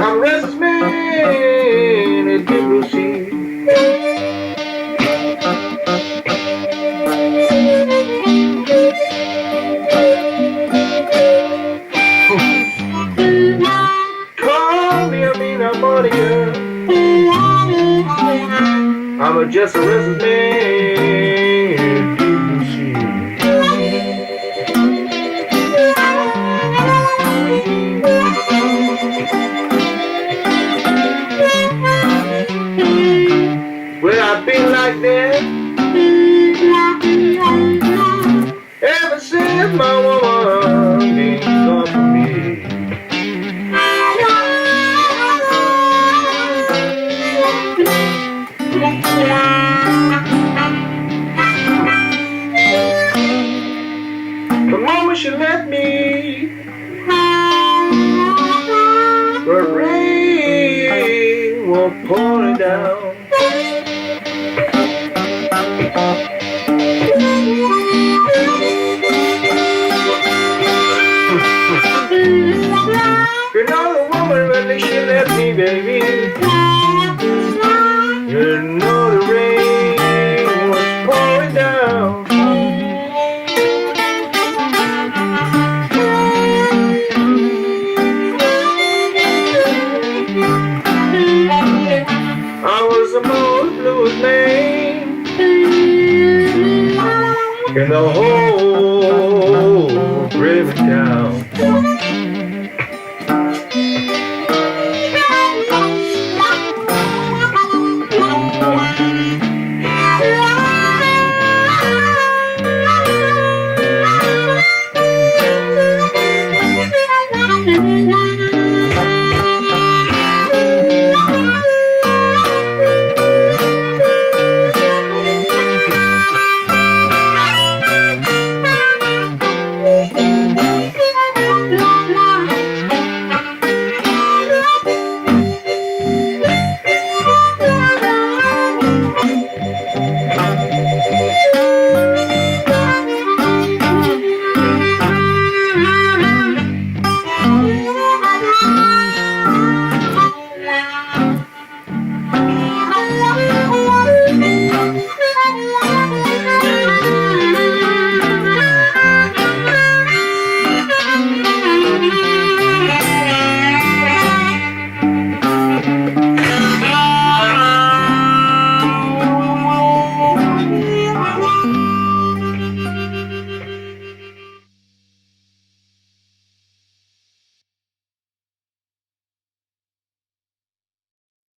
I'm a restless man at the blue sea. Call me, I mean, I'm on you. I'm just a restless man at the blue sea. Well, I've been like that ever since my woman been gone from me. The moment she left me, the rain was pouring down. You know the woman when she left me, baby. You know the rain was pouring down. I was the most bluest man in the whole